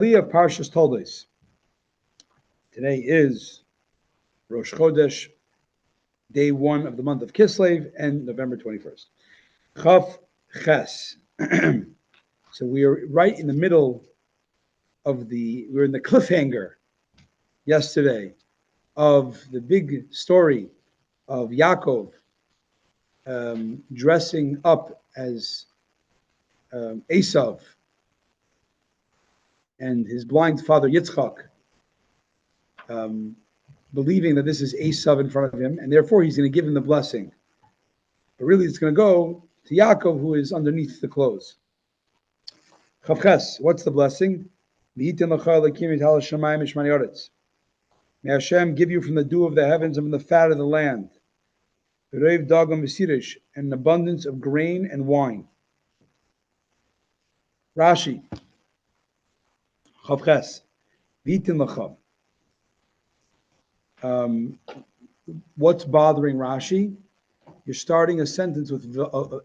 Aliyah Parshas Toldos. Today is Rosh Chodesh, day 1 of the month of Kislev, and November 21st. Chaf Ches. So we are right in the middle of we're in the cliffhanger yesterday of the big story of Yaakov dressing up as Esav and his blind father Yitzchak, believing that this is Esav in front of him, and therefore he's going to give him the blessing. But really it's going to go to Yaakov, who is underneath the clothes. Chavches, what's the blessing? May Hashem give you from the dew of the heavens and from the fat of the land, and an abundance of grain and wine. Rashi, Chavches, what's bothering Rashi? You're starting a sentence with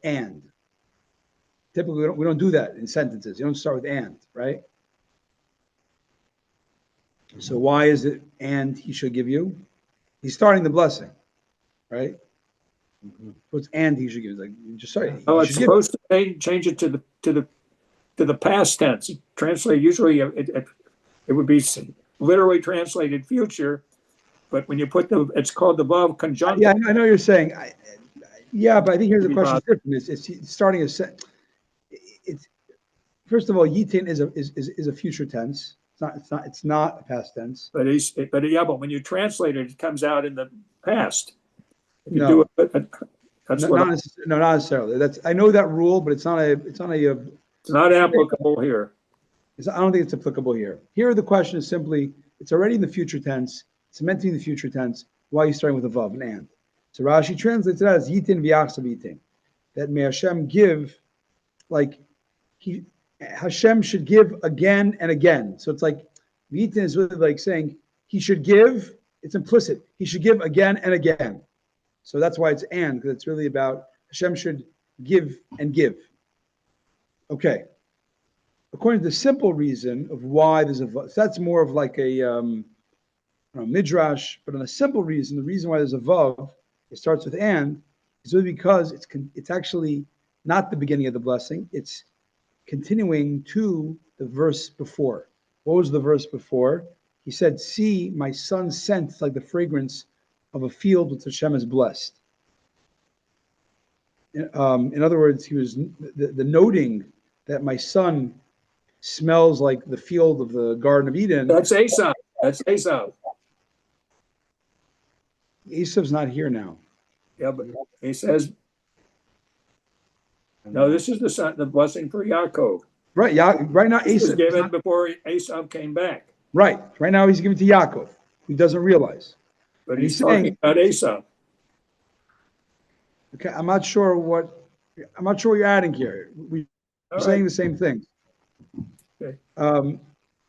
and. Typically, we don't do that in sentences. You don't start with and, right? So why is it and he should give you? He's starting the blessing, right? What's and he should give? Like just sorry. Oh, it's supposed to change it to the past tense. Translate usually it would be literally translated future, but when you put it's called the above conjunctive. Yeah, I know you're saying. Yeah, but I think here's the question. It's different. It's starting a set. It's first of all, yitin is a future tense. It's not a past tense. But when you translate it, it comes out in the past. No, not necessarily. I know that rule, but it's not applicable here. I don't think it's applicable here. Here, the question is simply: it's already in the future tense. It's meant to be in the future tense. Why are you starting with a vav, an and? So Rashi translates it as yitin v'yachsav yitin. That may Hashem give, like Hashem should give again and again. So it's like yitin is really like saying he should give. It's implicit. He should give again and again. So that's why it's and, because it's really about Hashem should give and give. Okay. According to the simple reason of why there's so that's more of like a midrash, but on a simple reason, the reason why there's a vav, it starts with and, is really because it's actually not the beginning of the blessing, it's continuing to the verse before. What was the verse before? He said, see, my son scent like the fragrance of a field which Hashem has blessed. In other words, he was the noting that my son smells like the field of the Garden of Eden. That's Esav. That's Esav. Esav's not here now. Yeah, but he says, no, this is the blessing for Yaakov. Right, right now Esav was given before Esav came back. Right now he's given to Yaakov, who doesn't realize. But he's talking about Esav. Okay, I'm not sure what you're adding here. We're saying the same thing. Okay.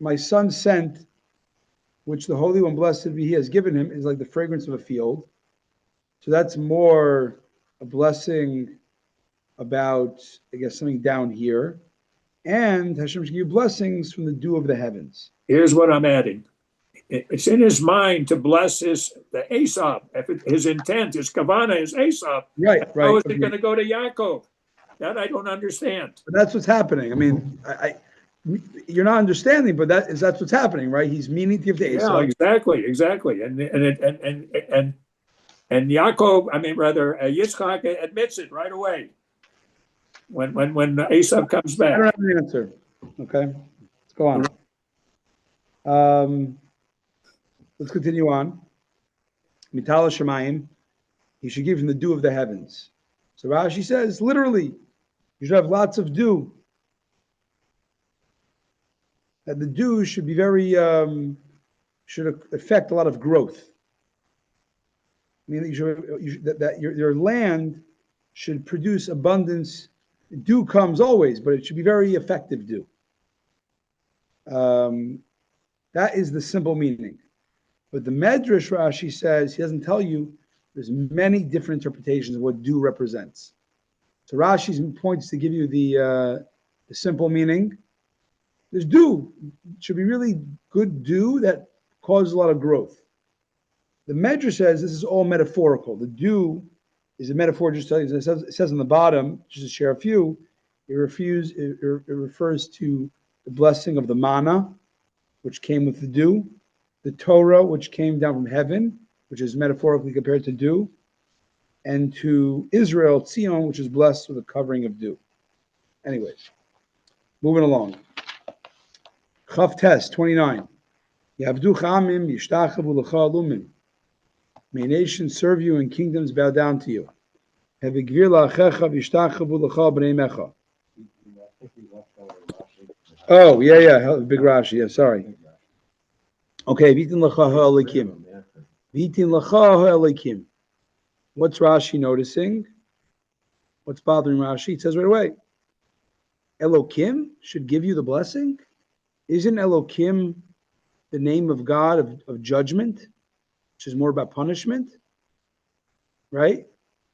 My son sent, which the Holy One, blessed be He, has given him, is like the fragrance of a field. So that's more a blessing about, I guess, something down here. And Hashem should give you blessings from the dew of the heavens. Here's what I'm adding. It's in his mind to bless the Esav. If his intent, his kavana is Esav, right. How is it going to go to Yaakov? That I don't understand. But that's what's happening. I mean, you're not understanding, but that's what's happening, right? He's meaning to give to Esav. Yeah, exactly. And Yaakov, Yitzchak admits it right away when Esav comes back. I don't have an answer. Okay, let's go on. Let's continue on. Mitala Shemayim, he should give from the dew of the heavens. So Rashi says, literally, you should have lots of dew. That the dew should be should affect a lot of growth. I mean, that your land should produce abundance. Dew comes always, but it should be very effective dew. That is the simple meaning. But the Medrash Rashi says, he doesn't tell you, there's many different interpretations of what dew represents. So Rashi's points to give you the simple meaning. There's dew. It should be really good dew that causes a lot of growth. The Medrash says this is all metaphorical. The dew is a metaphor. Just tell you, it says on the bottom, just to share a few. It refers to the blessing of the manna, which came with the dew, the Torah, which came down from heaven, which is metaphorically compared to dew, and to Israel, Tzion, which is blessed with a covering of dew. Anyways, moving along. Chav Tes 29. Yavdu chamim yishtachavu l'cha alumin. May nations serve you and kingdoms bow down to you. Havigvir la'achecha v'yishtachavu l'cha b'nei mecha. Oh, yeah, big Rashi, yeah, sorry. Okay, Vitin l'cha ha'elikim. Vitin l'cha ha'elikim. What's Rashi noticing? What's bothering Rashi? It says right away, Elokim should give you the blessing? Isn't Elokim the name of God of judgment, which is more about punishment? Right?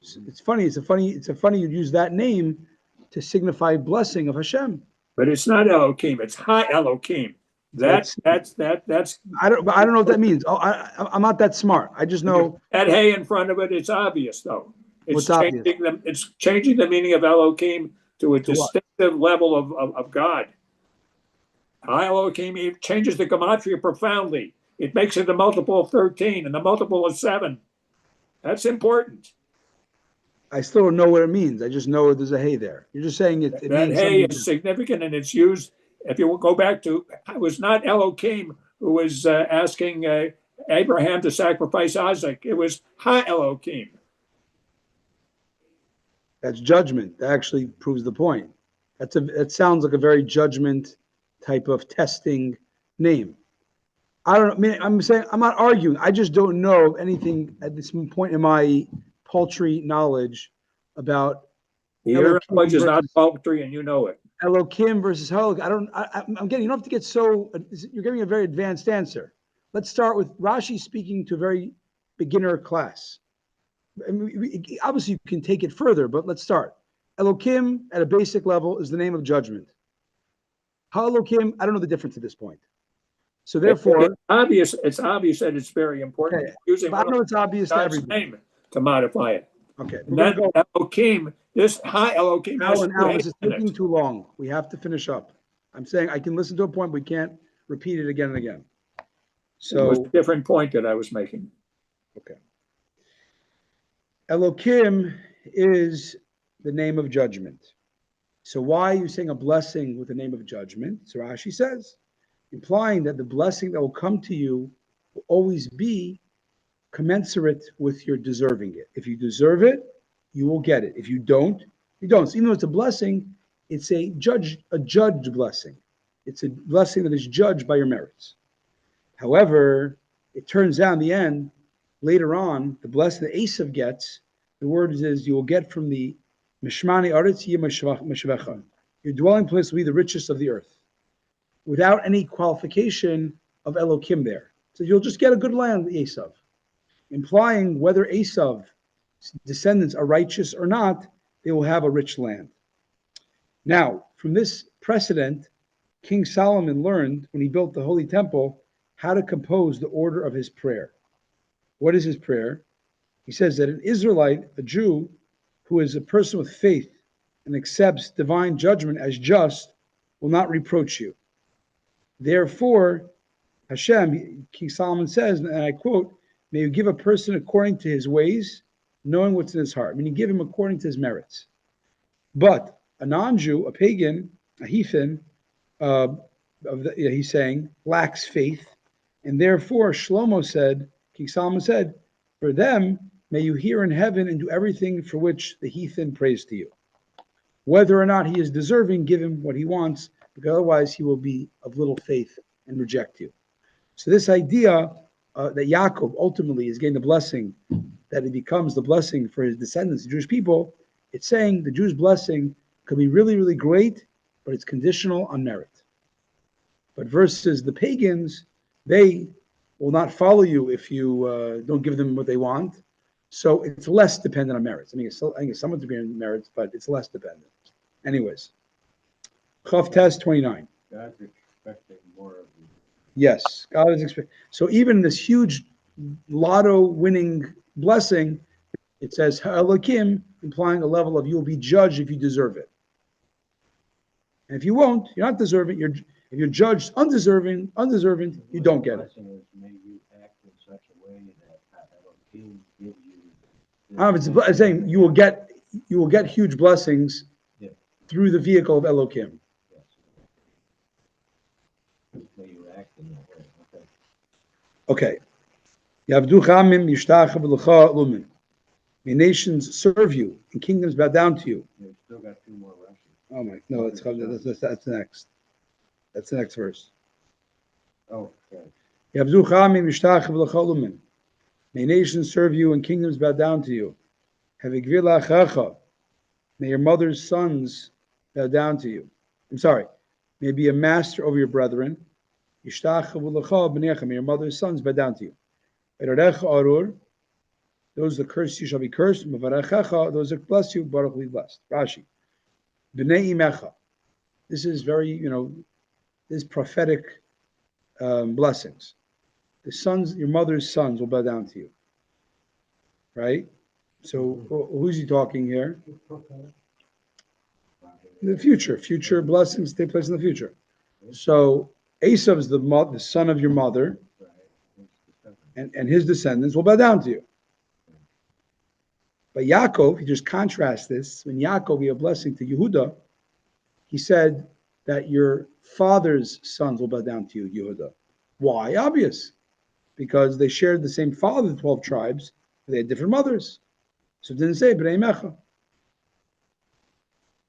It's funny you'd use that name to signify blessing of Hashem. But it's not Elokim, it's Ha Elokim. That's I don't know what that means. Oh, I'm not that smart. I just know that Hey in front of it. It's obvious though. What's obvious? It's changing the meaning of Elokim to a distinctive level of God. Ha Elokim, it changes the gematria profoundly. It makes it a multiple of 13 and a multiple of 7. That's important. I still don't know what it means. I just know there's a Hey there. You're just saying it that means Hey is significant, and it's used. If you go back to, it was not Elokim who was asking Abraham to sacrifice Isaac. It was Ha Elokim. That's judgment. That actually proves the point. That sounds like a very judgment type of testing name. I don't know. I mean, I'm saying I'm not arguing. I just don't know anything at this point in my paltry knowledge about. Your knowledge is not paltry, and you know it. Elokim versus Halak. I'm getting. You don't have to get so. You're giving a very advanced answer. Let's start with Rashi speaking to a very beginner class. I mean, obviously, you can take it further, but let's start. Elokim at a basic level is the name of judgment. Elokim, I don't know the difference at this point. So therefore, it's obvious that it's very important. Okay. Using I know it's obvious to everybody. Name to modify it. Okay. And that Elokim, this Ha Elokim. Alan, this is taking too long. We have to finish up. I'm saying I can listen to a point, but we can't repeat it again and again. So it was a different point that I was making. Okay. Elokim is the name of judgment. So why are you saying a blessing with the name of judgment? So Rashi says, implying that the blessing that will come to you will always be commensurate with your deserving it. If you deserve it, you will get it. If you don't, you don't. So even though it's a blessing, it's a judged blessing. It's a blessing that is judged by your merits. However, it turns out in the end, later on, the blessing that Esav gets, the word is you will get from the Mishmani Aretz Yemashvecha. Your dwelling place will be the richest of the earth, without any qualification of Elokim there. So you'll just get a good land, Esav, implying whether Esav's descendants are righteous or not, they will have a rich land. Now, from this precedent, King Solomon learned when he built the Holy Temple how to compose the order of his prayer. What is his prayer? He says that an Israelite, a Jew, who is a person with faith and accepts divine judgment as just, will not reproach you. Therefore, Hashem, King Solomon says, and I quote, may you give a person according to his ways, knowing what's in his heart. Meaning give him according to his merits. But a non-Jew, a pagan, a heathen, he's saying, lacks faith. And therefore, Shlomo said, King Solomon said, for them, may you hear in heaven and do everything for which the heathen prays to you. Whether or not he is deserving, give him what he wants, because otherwise he will be of little faith and reject you. So this idea that Yaakov ultimately is getting the blessing, that it becomes the blessing for his descendants, the Jewish people, it's saying the Jews' blessing could be really, really great, but it's conditional on merit. But versus the pagans, they will not follow you if you don't give them what they want. So it's less dependent on merits. I think it's somewhat dependent on merits, but it's less dependent. Anyways, Chav Tes 29. expecting more of you. Yes, God is expecting. So even this huge lotto winning blessing, it says Ha'elakim, implying a level of you'll be judged if you deserve it. And if you won't, you're not deserving. If you're judged undeserving, you don't get it. The blessing is may you act in such a way that Elohim gives you. I'm saying you will get huge blessings Yeah. through the vehicle of Elohim. Yes. May you act in that way. Okay. Okay. Yavdu chamim yishtacha v'lecha lumen. May nations serve you and kingdoms bow down to you. We've still got two more Rashi. Oh my, no, that's next. That's the next verse. Oh, okay. Yavdu chamim yishtacha v'lecha lumen. May nations serve you and kingdoms bow down to you. Havigvir la'achacha. May your mother's sons bow down to you. I'm sorry. May be a master over your brethren. Yishtacha v'lecha b'necha. May your mother's sons bow down to you. V'rarecha arur. Those that curse you shall be cursed. Those that bless you, Baruch will be blessed. Rashi. B'nei imecha. This is very, this is prophetic blessings. The sons, your mother's sons will bow down to you. Right? So who's he talking here? The future blessings take place in the future. So Esav is the son of your mother, and his descendants will bow down to you. But Yaakov, you just contrast this. When Yaakov gave a blessing to Yehuda, he said that your father's sons will bow down to you, Yehuda. Why? Obvious. Because they shared the same father, the 12 tribes, but they had different mothers. So it didn't say B'nai Mecha.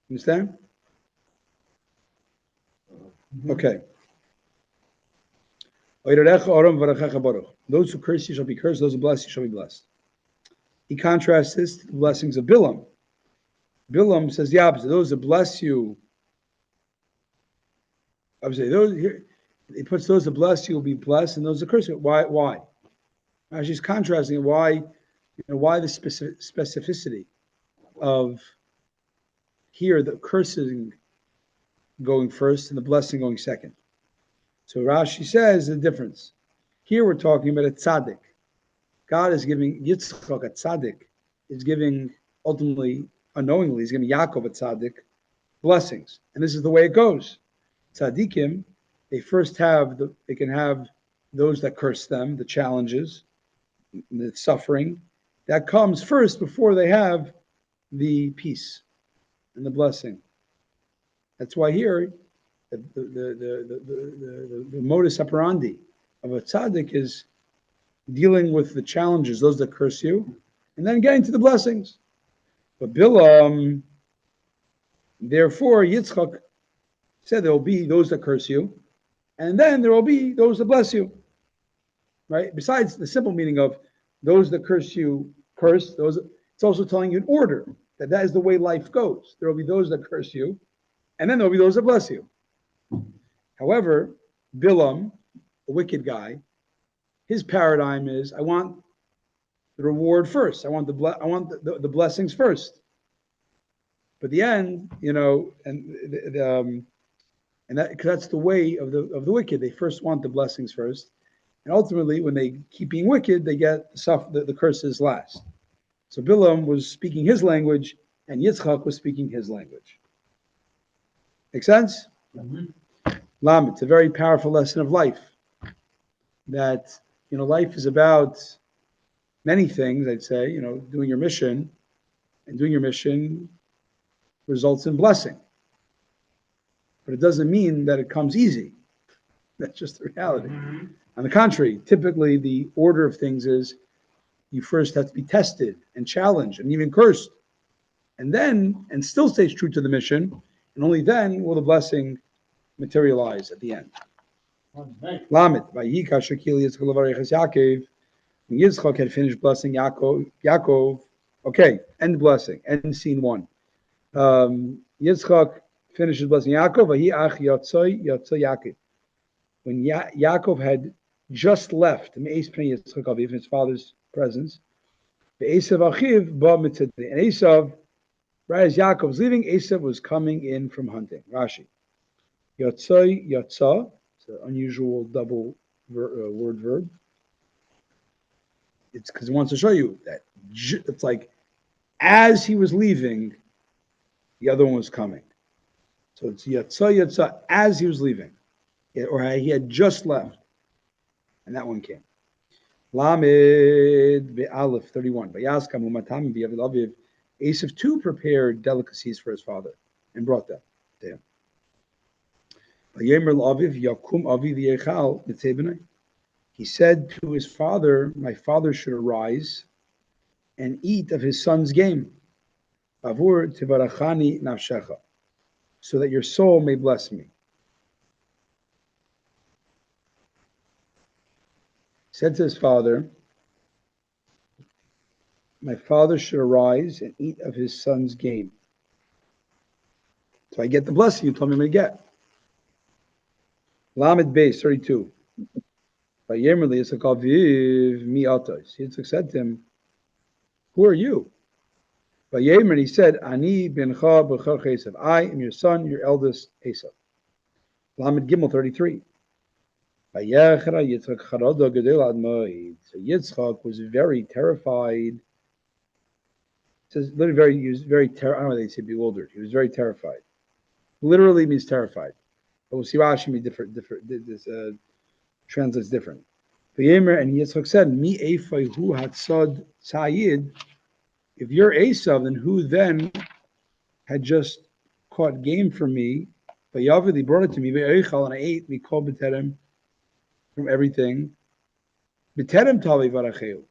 Understand? Okay. Those who curse you shall be cursed, those who bless you shall be blessed. He contrasts this to the blessings of Bilam. Bilam says the opposite. Those that bless you, I would say those here. He puts those that bless you will be blessed, and those that curse you. Why? She's contrasting why the specificity of here the cursing going first and the blessing going second. So Rashi says the difference. Here we're talking about a tzaddik. God is giving Yitzchak a tzaddik, is giving ultimately, unknowingly, he's giving Yaakov a tzaddik blessings. And this is the way it goes. Tzaddikim, they first they can have those that curse them, the challenges, the suffering. That comes first before they have the peace and the blessing. That's why here, the modus operandi of a tzaddik is dealing with the challenges, those that curse you, and then getting to the blessings. But Bilam, therefore, Yitzchak said there will be those that curse you, and then there will be those that bless you. Right? Besides the simple meaning of those that curse you, it's also telling you in order that is the way life goes. There will be those that curse you, and then there will be those that bless you. However, Bilam, a wicked guy, his paradigm is, I want the reward first. I want the blessings first. But the end, and that's the way of the wicked. They first want the blessings first, and ultimately, when they keep being wicked, they get the curses last. So Bilam was speaking his language, and Yitzchak was speaking his language. Make sense? Mm-hmm. Lam, it's a very powerful lesson of life. That life is about many things. I'd say doing your mission, and doing your mission results in blessing. But it doesn't mean that it comes easy. That's just the reality. Mm-hmm. On the contrary, typically the order of things is you first have to be tested and challenged and even cursed, and still stays true to the mission, and only then will the blessing materialize at the end. Lamed, when Yitzchak had finished blessing Yaakov, okay, end blessing, end scene 1. Yitzchak finishes blessing Yaakov, when Yaakov had just left from his father's presence, and Esav, right as Yaakov was leaving, Esav was coming in from hunting. Rashi. Yotza It's an unusual double word verb. It's because it wants to show you that it's like as he was leaving, the other one was coming. So it's yatsa as he was leaving, or he had just left, and that one came. Lamed be'alef 31. Vayaskam umatam b'yavid aviv. Esav too prepared delicacies for his father and brought them to him. Vayemer l'aviv yakum aviv yechal b'tzei. He said to his father, "My father should arise and eat of his son's game. Avur tivarachani nafshecha, so that your soul may bless me." He said to his father, "My father should arise and eat of his son's game. So I get the blessing you told me I'm going to get." Lamed Beis 32. Vayemerli Yitzchak aviv mi atos. Yitzchak said to him, "Who are you?" Vayemer, he said, "Ani bencha b'chach Esav. I am your son, your eldest Esav." Lamed Gimel 33. Vayechra Yitzchak charada gedel ad moed. So Yitzchak was very terrified. It says literally he was very I don't know why they say bewildered. He was very terrified. Literally means terrified. But we'll see Rashi means different. This translates different. Vayemer, and Yitzchak said, "Mi efay hu hatzad tzayid." If you're Esav, then who then had just caught game for me? But Yavid, he brought it to me. And I ate mikol b'terem, from everything. B'terem tavi varacheu,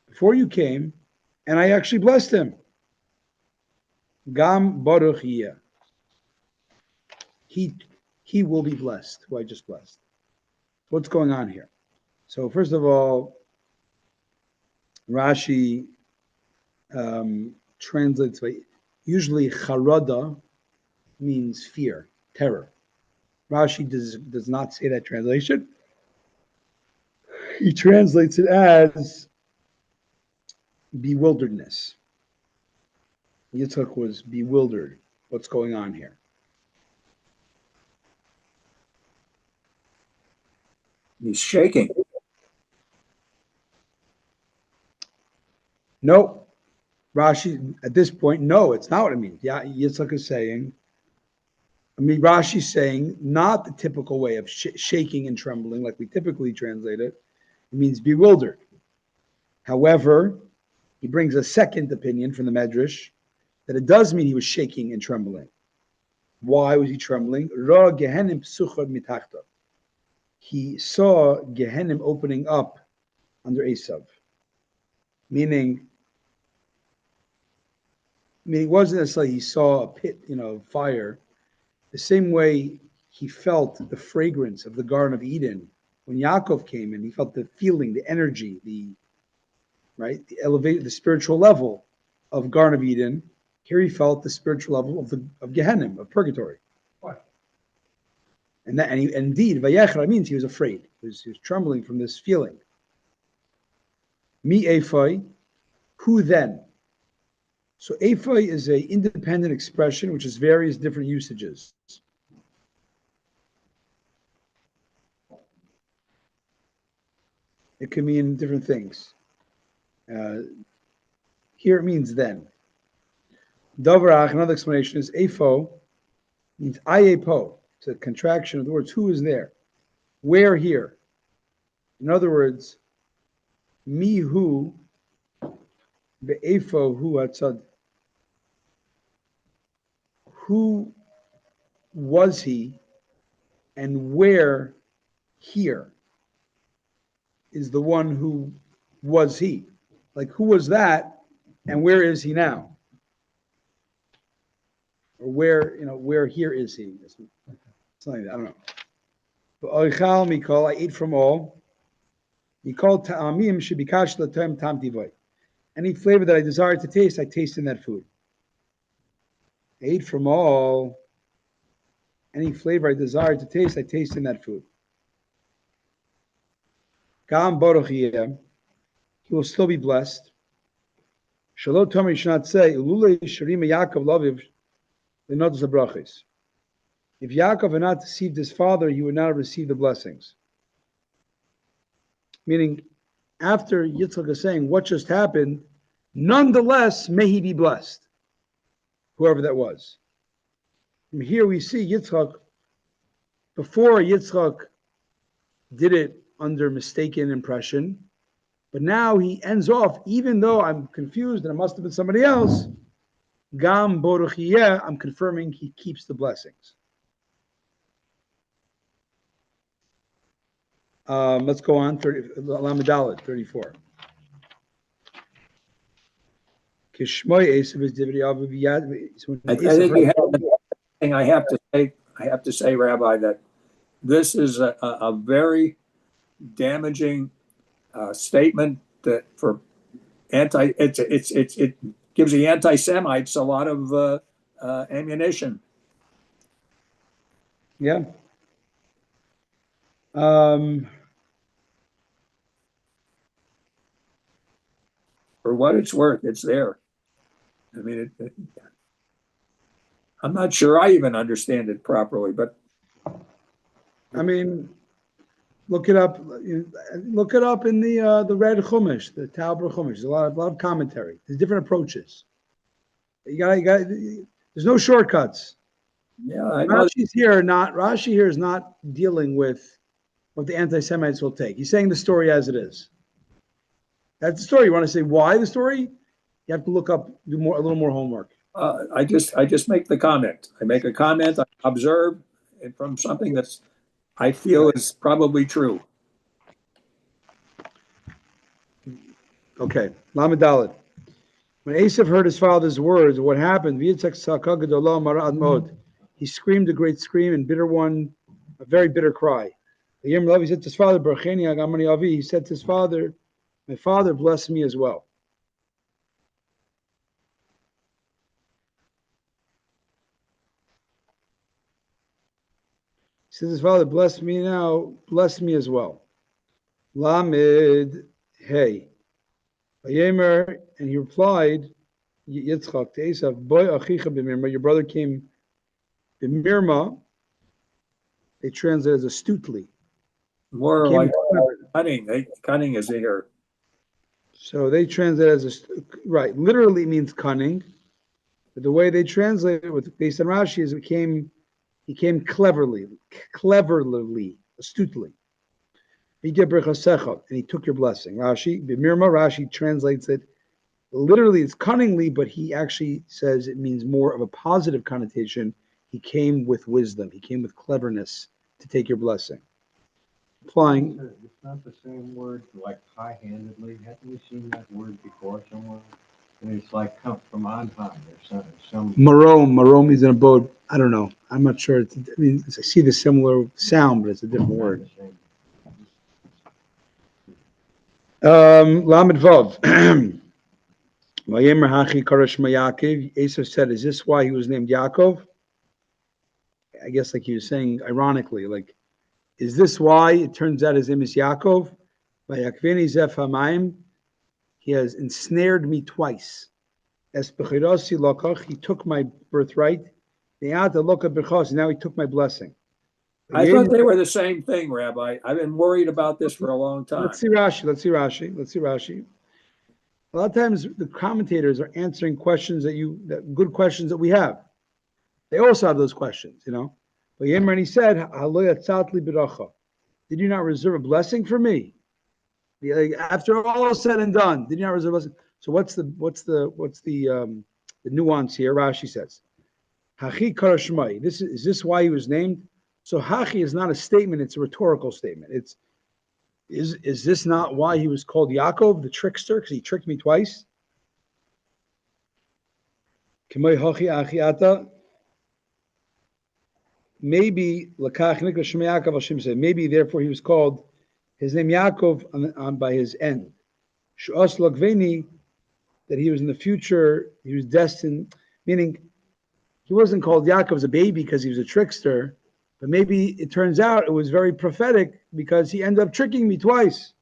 before you came, and I actually blessed him. Gam baruch yeh. He will be blessed, who I just blessed. What's going on here? So first of all, Rashi translates by usually charada means fear, terror. Rashi does not say that translation. He translates it as bewilderedness. Yitzchak was bewildered. What's going on here? He's shaking. No, Rashi at this point, no, it's not what it means. Yeah, Yitzchak is saying. Rashi's saying not the typical way of shaking and trembling like we typically translate it. It means bewildered. However, he brings a second opinion from the Medrash that it does mean he was shaking and trembling. Why was he trembling? Ra Gehenim psuchad mitachta. He saw Gehenim opening up under Esav. Meaning it wasn't necessarily he saw a pit, fire. The same way he felt the fragrance of the Garden of Eden when Yaakov came in. He felt the feeling, the energy, the spiritual level of Garden of Eden. Here he felt the spiritual level of Gehenim, of purgatory. What? And indeed, Vayechra means he was afraid. He was trembling from this feeling. Mi Ephai, who then? So Ephai is an independent expression which has various different usages. It can mean different things. Here it means then. Davarach, another explanation is Epho, means Ayepo. It's a contraction of the words who is there? Where here? In other words, mi hu be'efo hu atzad. Who was he and where here is the one who was he? Like who was that and where is he now? Or where here is he? Something like that, I don't know. But Oichal Mikol, I ate from all. Mikol ta'amim should be kash l'tem tam tivoi. Any flavor that I desire to taste, I taste in that food. I ate from all. Any flavor I desire to taste, I taste in that food. Gam baruch yeh, he will still be blessed. Shalom Tomer, you should not say, Ulule Shirima Yaakov Laviv, the notes of brachis. If Yaakov had not deceived his father, he would not have received the blessings. Meaning, after Yitzchak is saying what just happened, nonetheless, may he be blessed, whoever that was. From here we see Yitzchak, before Yitzchak did it under mistaken impression, but now he ends off, even though I'm confused and it must have been somebody else, Gam Boruch Yeh, I'm confirming he keeps the blessings. Let's go on, Lamed 34. I think you have the thing I have to say. I have to say, Rabbi, that this is a very damaging statement that for it gives the anti-Semites a lot of ammunition. Yeah. For what it's worth, it's there. I mean, I'm not sure I even understand it properly, but I mean, look it up. Look it up in the red Chumash, the Talbur Chumash. There's a lot of commentary. There's different approaches. You got. There's no shortcuts. yeah, I know. Rashi here is not dealing with what the anti-Semites will take. He's saying the story as it is. That's the story. You want to say why the story? You have to look up, a little more homework. I just make the comment. I make a comment. I observe it from something that's I feel is probably true. Okay, Lamed Dalet. When Esav heard his father's words, what happened? He screamed a great scream and a very bitter cry. He said to his father, he said to his father, my father bless me as well. He says his father, bless me now, bless me as well. Lamed Hey. And he replied, Yitzchak to Esav, boy achicha b'mirma, your brother came b'mirma, they translate as astutely. More like cunning. Cunning is here. So they translate as right. Literally it means cunning, but the way they translate it, based on Rashi, is he came cleverly, astutely. And he took your blessing. Rashi translates it literally, it's cunningly, but he actually says it means more of a positive connotation. He came with wisdom. He came with cleverness to take your blessing. Applying. It's not the same word, like high-handedly. Haven't we seen that word before somewhere? And it's like come from on high or some. Marom is an abode. I don't know. I'm not sure. I see the similar sound, but it's a different word. Lamed Vav. Esav said, is this why he was named Yaakov? I guess like he was saying ironically, like, is this why it turns out his name is Yaakov? By Yakveni Zef Hamayim, he has ensnared me twice. Es b'chirasi lokach, he took my birthright. Now he took my blessing. I thought they were the same thing, Rabbi. I've been worried about this for a long time. Let's see Rashi. A lot of times the commentators are answering questions that good questions that we have. They also have those questions, But Yemran, he said, did you not reserve a blessing for me? After all is said and done, did you not reserve a blessing? So what's the nuance here? Rashi says, Hachi karashmai. Is this why he was named? So Hachi is not a statement; it's a rhetorical statement. Is this not why he was called Yaakov, the trickster? Because he tricked me twice. Maybe maybe therefore he was called his name Yaakov on by his end. That he was in the future, he was destined, meaning he wasn't called Yaakov as a baby because he was a trickster, but maybe it turns out it was very prophetic because he ended up tricking me twice.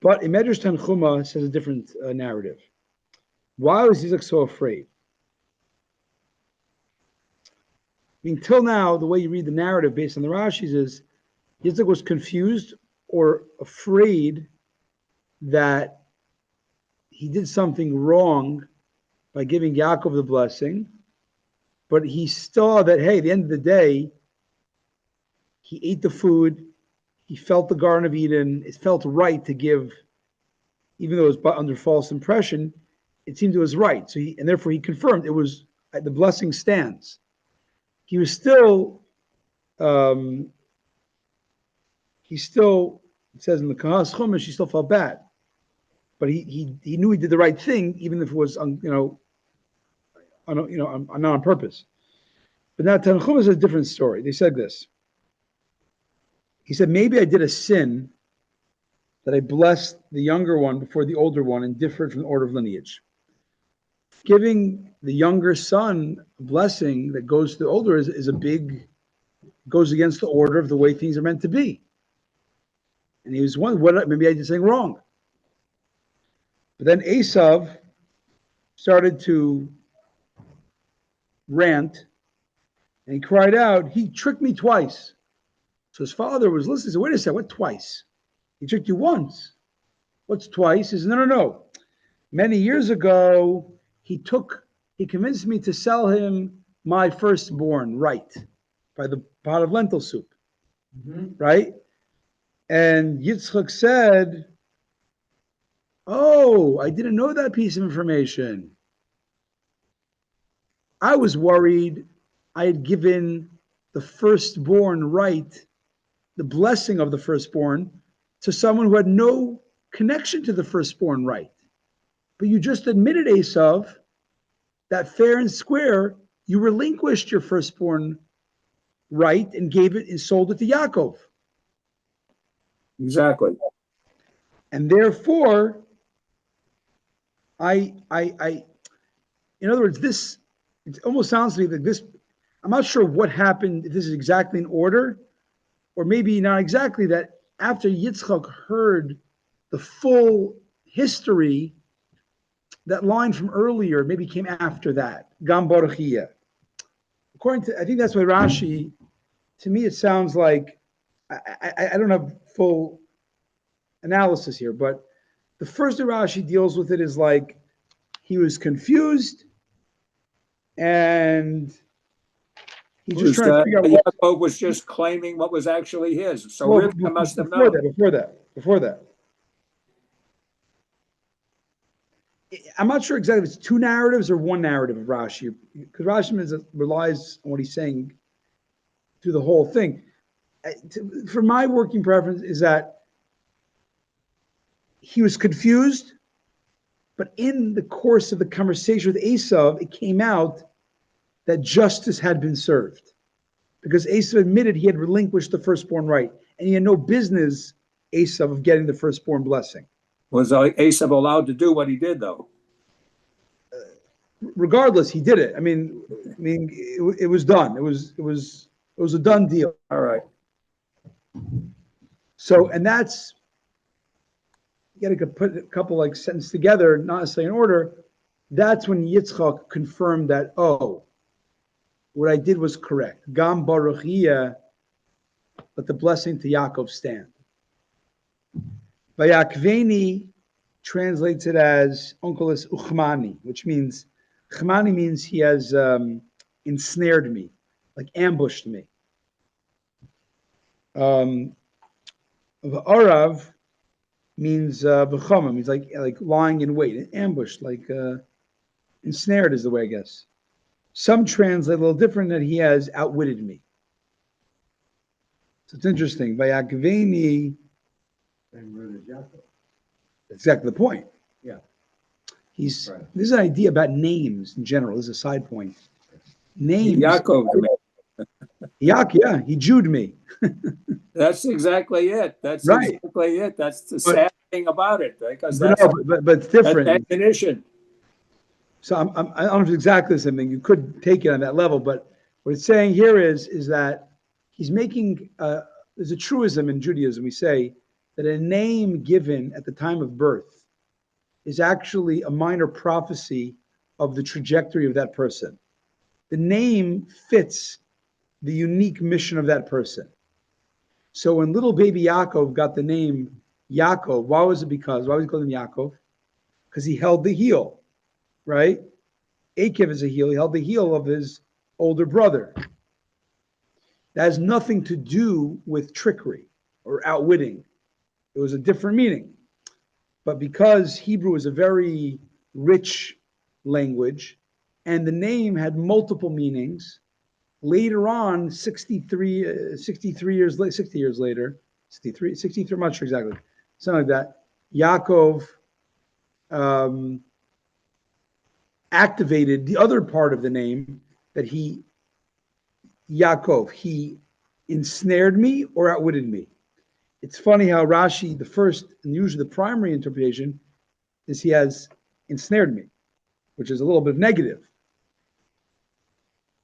But in Medrash Tanchuma says a different narrative. Why was Yitzchak so afraid? mean, till now, the way you read the narrative based on the Rashis is Yitzchak was confused or afraid that he did something wrong by giving Yaakov the blessing, but he saw that, hey, at the end of the day, he ate the food, he felt the Garden of Eden, it felt right to give, even though it was under false impression, it seemed it was right. So and therefore he confirmed it was, the blessing stands. He was still, it says in the Kahas Chumash, he still felt bad. But he knew he did the right thing, even if it was, not on purpose. But now Tanchum is a different story. They said this. He said, maybe I did a sin that I blessed the younger one before the older one and differed from the order of lineage. Giving the younger son a blessing that goes to the older is a big, goes against the order of the way things are meant to be. And he was wondering, maybe I did something wrong. But then Esav started to rant, and he cried out, he tricked me twice. So his father was listening. He said, wait a second, what twice? He tricked you once. What's twice? He says, no. Many years ago, he convinced me to sell him my firstborn, right, by the pot of lentil soup, right? And Yitzchak said, oh, I didn't know that piece of information. I was worried I had given the firstborn right, the blessing of the firstborn, to someone who had no connection to the firstborn right. But you just admitted, Esav, that fair and square, you relinquished your firstborn right and gave it and sold it to Yaakov. Exactly. And therefore, in other words, this, it almost sounds to me like this, I'm not sure what happened, if this is exactly in order, or maybe not exactly, that after Yitzchak heard the full history, that line from earlier maybe came after that, Gam Baruchiyah. According to, I think that's why Rashi, to me it sounds like, I don't have full analysis here, but the first that Rashi deals with it is like, he was confused, and he's just trying to figure out what. Yaakov was just claiming what was actually his. So Well, Rivka must have before known. Before that. I'm not sure exactly if it's two narratives or one narrative of Rashi, because Rashi relies on what he's saying through the whole thing. For my working preference is that he was confused, but in the course of the conversation with Esav, it came out that justice had been served, because Esav admitted he had relinquished the firstborn right, and he had no business, Esav, of getting the firstborn blessing. Was Esav allowed to do what he did, though? Regardless, he did it. I mean, it was done. It was a done deal. All right. So, and that's, you got to put a couple like sentences together, not necessarily in order. That's when Yitzchak confirmed that, oh, what I did was correct. Gam Baruchiyah, let the blessing to Yaakov stand. Vayakveni translates it as Onkelos Uchmani, which means, Chmani means he has ensnared me, like ambushed me. Arav means v'chama, means like lying in wait, ambushed, like ensnared is the way, I guess. Some translate a little different, that he has outwitted me. So it's interesting. Vayakveni. Same root as Yaakov. That's exactly the point. Yeah. This Right. is an idea about names in general. This is a side point. Names. Yaakov. Yeah, he Jewed me. That's exactly it. That's Right. exactly it. That's the sad thing about it, because But that's, but it's different. that's ammunition. So I don't know if it's exactly the same thing. You could take it on that level, but what it's saying here is that he's making, there's a truism in Judaism. We say that a name given at the time of birth is actually a minor prophecy of the trajectory of that person. The name fits the unique mission of that person. So when little baby Yaakov got the name Yaakov, why was he called him Yaakov? Because he held the heel, right? Akev is a heel. He held the heel of his older brother. That has nothing to do with trickery or outwitting. It was a different meaning. But because Hebrew is a very rich language, and the name had multiple meanings, later on, 63 years later, 60 years later, 63, I'm not sure exactly, something like that, Yaakov activated the other part of the name that he ensnared me or outwitted me. It's funny how Rashi, the first and usually the primary interpretation, is he has ensnared me, which is a little bit negative.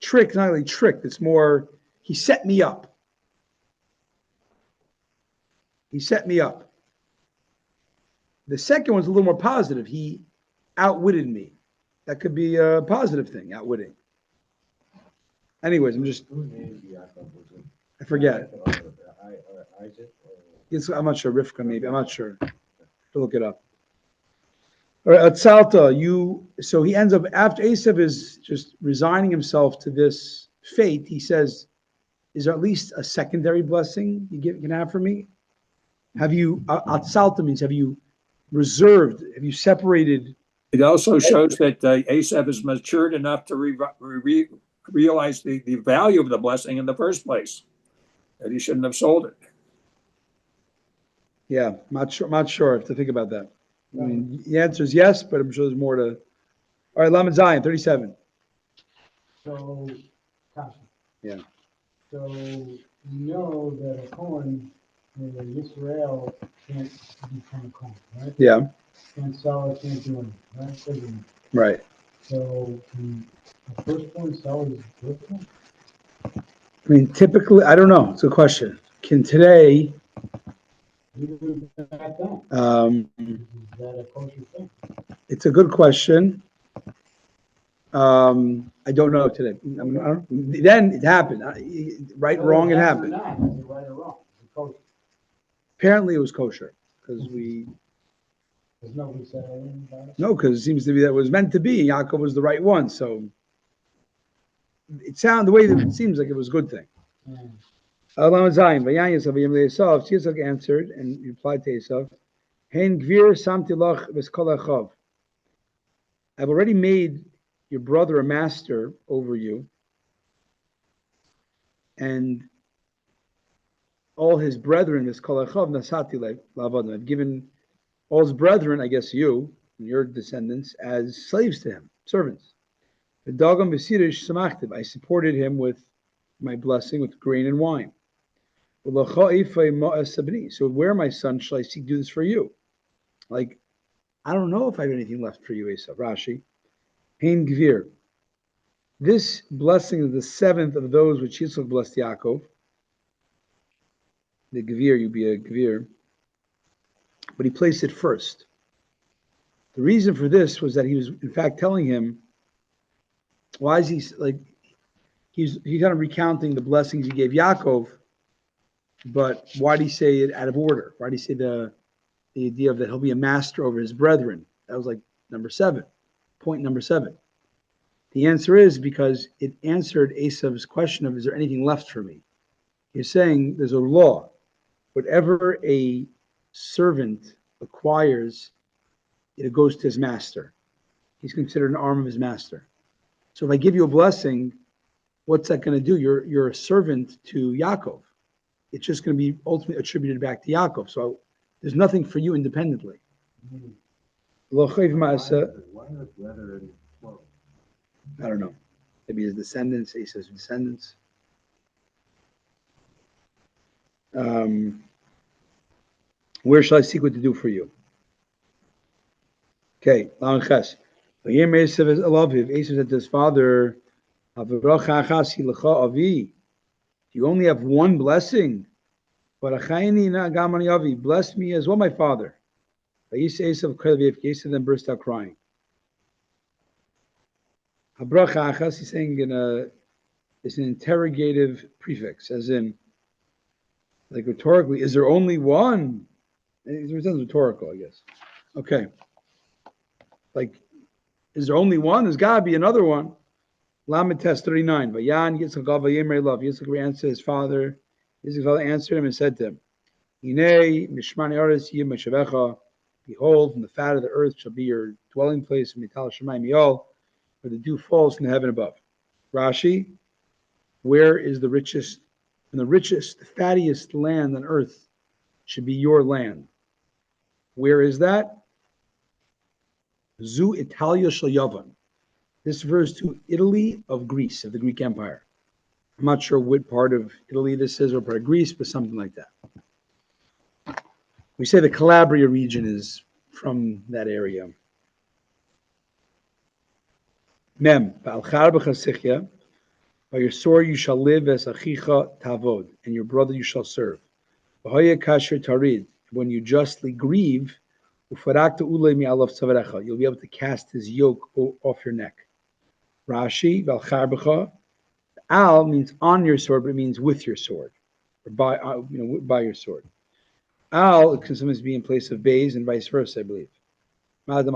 Trick, not really tricked, it's more, he set me up. He set me up. The second one's a little more positive. He outwitted me. That could be a positive thing, outwitting. Anyways, I forget. I'm not sure. Rivka, maybe. I'm not sure. To look it up. All right, Atzalta, so he ends up, after Esav is just resigning himself to this fate, he says, is there at least a secondary blessing you can have for me? Have you, Atzalta means, have you reserved, have you separated? It also shows that Esav is matured enough to realize the value of the blessing in the first place, that he shouldn't have sold it. Yeah, not sure. I have to think about that. I mean, the answer is yes, but I'm sure there's more to. All right, Lamed Zion, 37. So, Kasha. Yeah. So you know that a Kohen in Israel can't become a Kohen, right? Yeah. Can't sell it, can't do anything, right? Doesn't- Right. So the firstborn sell his birthright? I mean, typically, I don't know. It's a question. Can today, Even back then, is that a kosher thing? it's a good question. I don't know today. Then it happened. Right, Whether wrong, it or happened. not, is it right or wrong? Is it kosher? Apparently, it was kosher because There's nobody said anything about it? no, because it seems to be that it was meant to be. Yaakov was the right one, so the way that it seems like it was a good thing. Yeah. Yitzchak answered and replied to Esav, Hein gvir samti lach v'skol achav. I've already made your brother a master over you, and all his brethren, v'skol achav nasati lavadim. I've given all his brethren, I guess you and your descendants, as slaves to him, servants. The dagam v'sirish samachtiv. I supported him with my blessing, with grain and wine. So where, my son, shall I seek do this for you? Like, I don't know if I have anything left for you, Esav. Rashi. Hein Gvir. This blessing is the seventh of those which Yitzchak blessed Yaakov. The Gvir, you be a Gvir. But he placed it first. The reason for this was that he was, in fact, telling him, why is he, like, he's kind of recounting the blessings he gave Yaakov, but why did he say it out of order? Why did he say the idea of that he'll be a master over his brethren? That was like point number 7. The answer is because it answered Esav's question of, is there anything left for me? He's saying there's a law. Whatever a servant acquires, it goes to his master. He's considered an arm of his master. So if I give you a blessing, what's that going to do? You're a servant to Yaakov. It's just going to be ultimately attributed back to Yaakov. So there's nothing for you independently. Why is leather in plural? I don't know. Maybe his descendants. He says descendants. Where shall I seek what to do for you? Okay. Esav said to his father, you only have one blessing. Bless me as well, my father. Esav then burst out crying. He's saying in a is an interrogative prefix, as in, like rhetorically, is there only one? It sounds rhetorical, I guess. Okay. Like, is there only one? There's got to be another one. Lamed test 39. Vayan Yitzchak Vayemer Love. Yitzchak answered his father. Yitzchak's father answered him and said to him, Hinei Mishmani Aris Yim Meshavecha. Behold, from the fat of the earth shall be your dwelling place, Mital Shemayim Yol, where the dew falls from the heaven above. Rashi, where is the richest, and the richest, the fattiest land on earth should be your land? Where is that? Zu Italia Shel Yavan. This refers to Italy of Greece, of the Greek Empire. I'm not sure what part of Italy this is or part of Greece, but something like that. We say the Calabria region is from that area. Mem, Ba'al b'chasichya, by your sword you shall live as achicha tavod, and your brother you shall serve. V'hoya kasher tarid, when you justly grieve, ufarakta ulei mi'alav tzavarecha, you'll be able to cast his yoke off your neck. Rashi, Ba'al b'cha, al means on your sword, but it means with your sword, or by your sword. Al can sometimes be in place of bays and vice versa, I believe. Okay.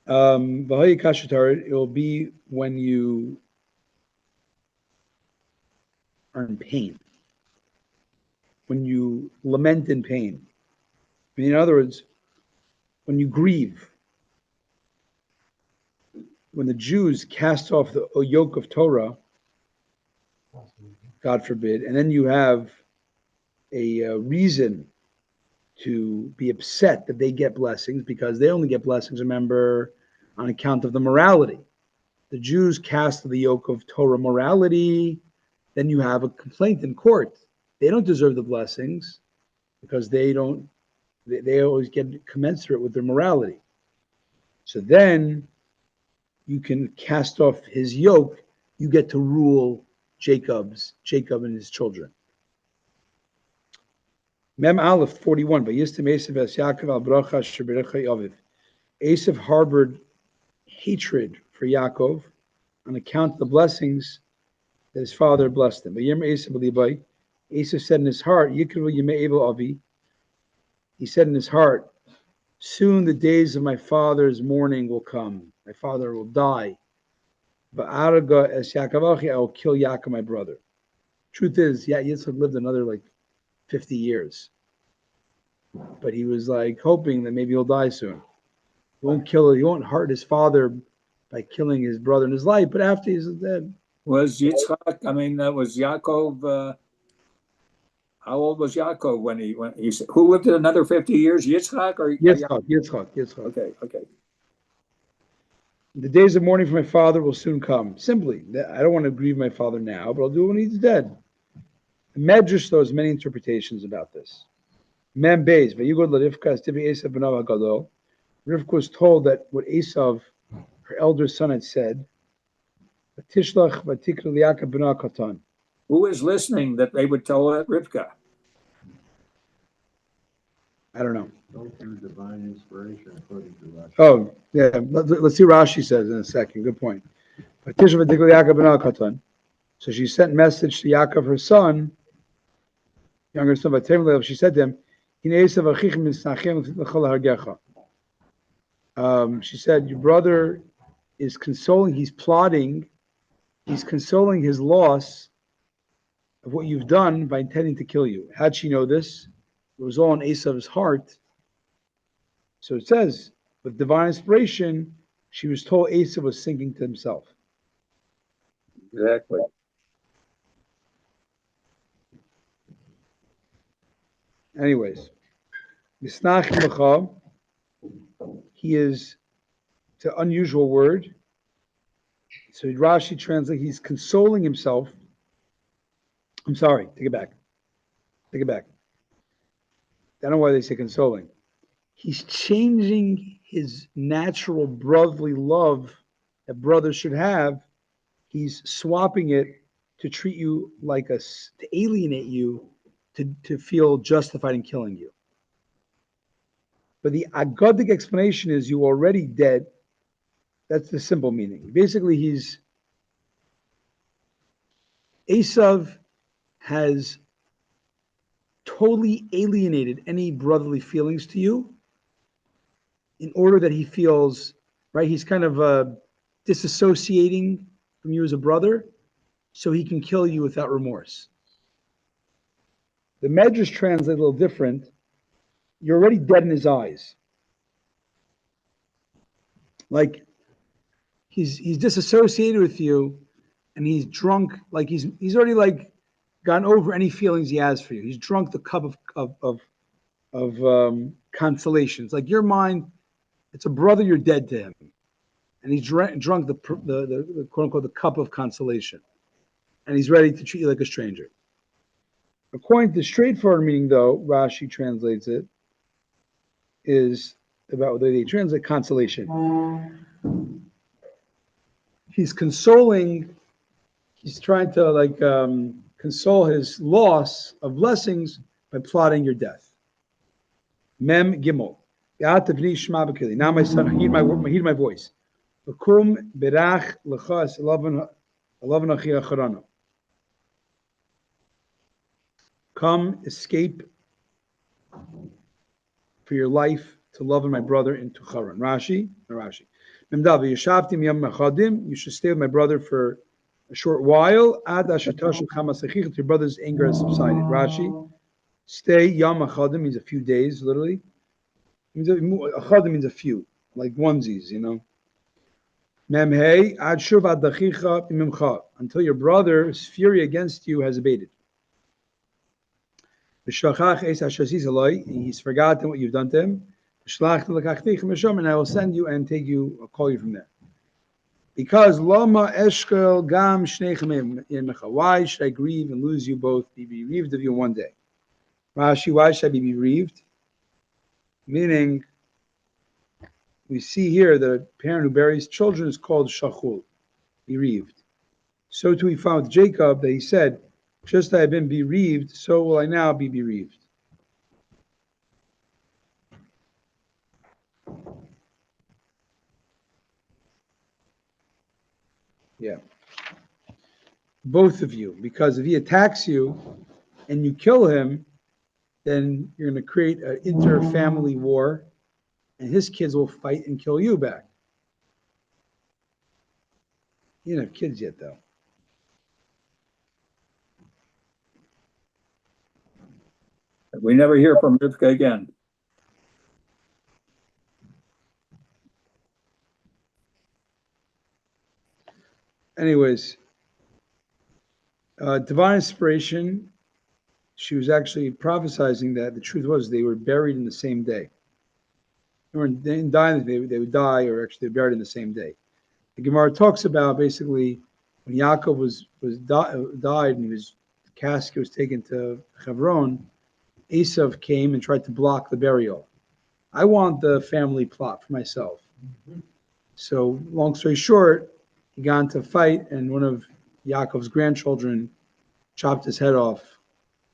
It will be when you are in pain, when you lament in pain. I mean, in other words, when you grieve. When the Jews cast off the yoke of Torah, God forbid, and then you have a reason to be upset that they get blessings, because they only get blessings, remember, on account of the morality. The Jews cast the yoke of Torah morality, then you have a complaint in court. They don't deserve the blessings because they always get commensurate with their morality. So then you can cast off his yoke, you get to rule Jacob and his children. Mem Aleph 41. But Yistem Esav es Yaakov al bracha sheberecha Yaviv. Esav harbored hatred for Yaakov on account of the blessings that his father blessed him. But Yem Esav Libai, Esav said in his heart, Yikru Yemei Evel Avi. He said in his heart, soon the days of my father's mourning will come. My father will die. But Araga es Yaakov Achi, I will kill Yaakov, my brother. Truth is, Yitzchak lived another 50 years. But he was hoping that maybe he'll die soon. He won't hurt his father by killing his brother in his life, but after he's dead. Was Yitzchak, was Yaakov, how old was Yaakov when he said, who lived another 50 years, Yitzchak or Yitzchak. Okay. The days of mourning for my father will soon come. Simply, I don't want to grieve my father now, but I'll do it when he's dead. The Medrash, though, has many interpretations about this. Mem Beis, Vayugod LaRivka as Tivi Esav b'nav HaGadol. Rivka was told that what Esav, her elder son, had said, Tishlach v'tikra li'Yaakov b'nav Katan. Who is listening that they would tell Rivka? I don't know. Don't through divine inspiration according to Rashi. Oh, yeah. Let's see what Rashi says in a second. Good point. Tishlach v'tikra li'Yaakov b'nav Katan. So she sent a message to Yaakov, her son, younger son, she said to him, she said, your brother is consoling, he's consoling his loss of what you've done by intending to kill you. How'd she know this? It was all in Esav's heart. So it says, with divine inspiration, she was told Esav was thinking to himself. Exactly. Anyways, he is, it's an unusual word. So Rashi translates, he's consoling himself. I'm sorry, take it back. I don't know why they say consoling. He's changing his natural brotherly love that brothers should have. He's swapping it to treat you to alienate you, to feel justified in killing you. But the agadic explanation is you already dead, That's the simple meaning. Basically, Esav has totally alienated any brotherly feelings to you in order that he feels, right? He's kind of disassociating from you as a brother so he can kill you without remorse. The Medrash translates a little different. You're already dead in his eyes. Like he's disassociated with you and he's drunk, like he's already like gotten over any feelings he has for you. He's drunk the cup of consolations. Like your mind, it's a brother, you're dead to him. And he's drunk the quote unquote the cup of consolation. And he's ready to treat you like a stranger. According to the straightforward meaning, though, Rashi translates it, is about the way they translate consolation. He's consoling, he's trying to console his loss of blessings by plotting your death. Mem Gimel. Now my son, heed my voice. Come, escape for your life to love my brother into Haran. Rashi. You should stay with my brother for a short while. Your brother's anger has subsided. Rashi. Stay yom achadim means a few days, literally. Achadim means a few, like onesies, you know. Memhei ad shuv ad dachicha imimcha, until your brother's fury against you has abated. He's forgotten what you've done to him. And I will send you and take you, I'll call you from there. Because lama eshkel gam shnechem, why should I grieve and lose you both, be bereaved of you one day? Rashi, why should I be bereaved? Meaning, we see here that a parent who buries children is called shachul, bereaved. So too we found with Jacob that he said, just as I have been bereaved, so will I now be bereaved. Yeah. Both of you, because if he attacks you and you kill him, then you're going to create an inter-family war, and his kids will fight and kill you back. He didn't have kids yet, though. We never hear from Rivka again. Anyways, divine inspiration, she was actually prophesizing that the truth was they were buried in the same day. They didn't die, they would die, or actually they're buried in the same day. The Gemara talks about basically when Yaakov died and his casket was taken to Hebron, Esav came and tried to block the burial. I want the family plot for myself. So, long story short, he got into a fight, and one of Yaakov's grandchildren chopped his head off,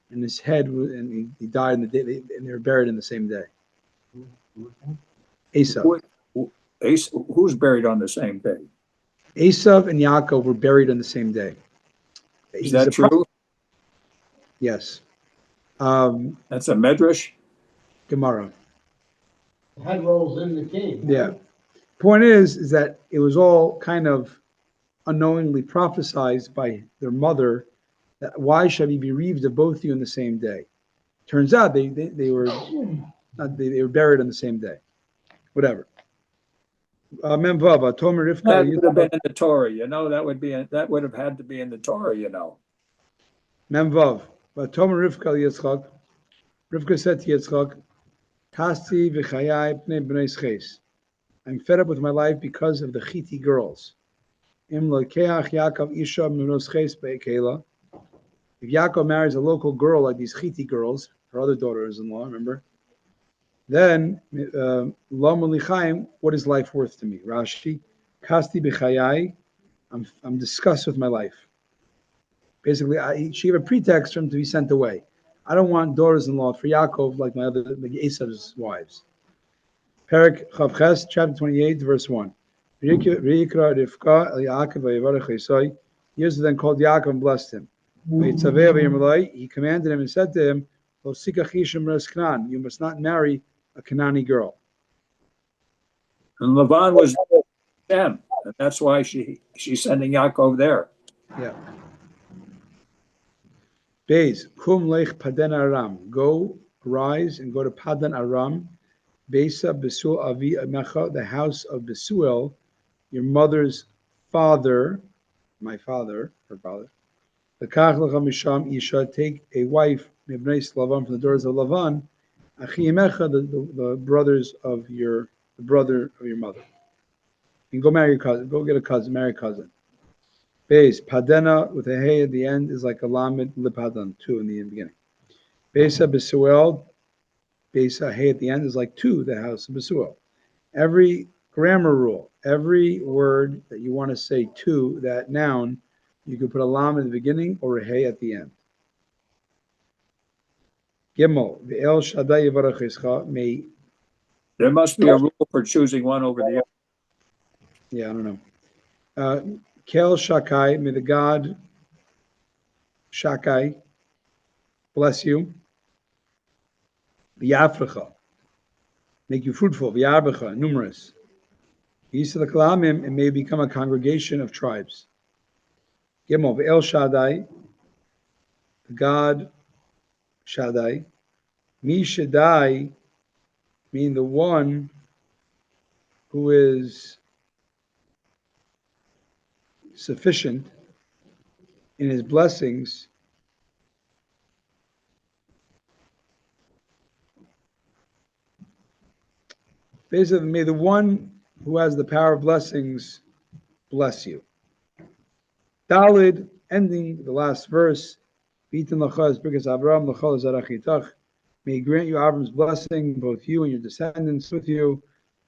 and his head, and he died in the day, and they were buried in the same day. Esav. Who's buried on the same day? Esav and Yaakov were buried on the same day. Is that true? Yes. That's a medrash? Gemara. The head rolls in the cave. Yeah. Point is that it was all kind of unknowingly prophesized by their mother that why should I be bereaved of both of you in the same day? Turns out they were buried on the same day. Whatever. Memvava, Tomer Rivka. That would have been in the Torah, you know. That would have had to be in the Torah, you know. Memvav, Tomer Rivka Yitzchak. Rivka said to Yitzchak, Kasti v'chayai pnei b'nei ches. I'm fed up with my life because of the Chiti girls. Im lokeach Yaakov isha m'nos ches be'ekela. If Yaakov marries a local girl like these Chiti girls, her other daughters-in-law, remember? Then, lo molichaim, what is life worth to me? Rashi, Kasti b'chayai, I'm disgusted with my life. Basically, she gave a pretext for him to be sent away. I don't want daughters-in-law for Yaakov like my other, like Esav's wives. Perak Chavches, chapter 28, verse 1. V'yikra Rivka el Yaakov v'yivarech Esau. Yosef then called Yaakov and blessed him. V'yitzaveh v'yimalai. He commanded him and said to him, Lo sikach isha meres Canaan. You must not marry a Canaanite girl. And Lavan was Shem, and that's why she's sending Yaakov there. Yeah. Beis, kum lech Padan Aram. Go, rise, and go to Padan Aram. Besa Besuel Avi Amecha, the house of Besuel, your mother's father, my father, her father. Lekach lecha misham isha, take a wife, mibnei Lavan, from the daughters of Lavan, achi Amecha, the brothers of the brother of your mother. You can go marry your cousin, go get a cousin, marry a cousin. Beis, Padena with a hey at the end is like a lamed lipadan, two in the beginning. Besa Besuel, Besa hey at the end is like two, the house of Besuel. Every grammar rule, every word that you want to say to that noun, you can put a lam in the beginning or a hey at the end. Gimel, ve'el Shaddai yivarachescha, may, There must be a rule for choosing one over the other. yeah, I don't know. Kel Shakai, may the God Shakai bless you. V'yafrecha, make you fruitful. V'yarbecha, numerous. Yisa the Kalamim, it may become a congregation of tribes. Gimel, ve'el Shaddai, the God Shaddai, Mi Shaddai, meaning the one who is sufficient in his blessings, basically, may the one who has the power of blessings bless you. Dalid, ending the last verse, Bitan lachaz because Abraham lachal zarachitach, may he grant you Abraham's blessing, both you and your descendants with you.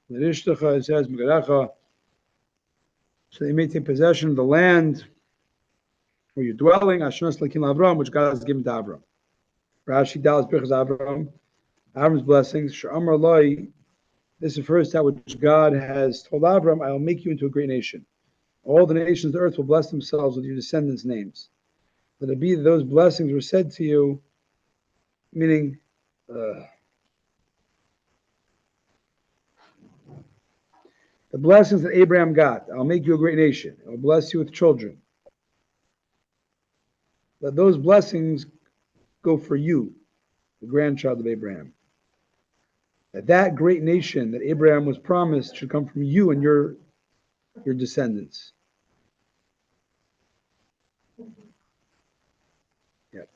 L'rishtacha, it says, Megarecha, so you may take possession of the land where you're dwelling, Ashnas lakin Abraham, which God has given to Abraham. Rashi Dalid because Abraham, Abraham's blessings, Sh'amar Loi, this refers to that which God has told Abraham, I will make you into a great nation. All the nations of the earth will bless themselves with your descendants' names. Let it be that those blessings were said to you, meaning, the blessings that Abraham got. I'll make you a great nation. I'll bless you with children. Let those blessings go for you, the grandchild of Abraham. That great nation that Abraham was promised should come from you and your descendants. Yep.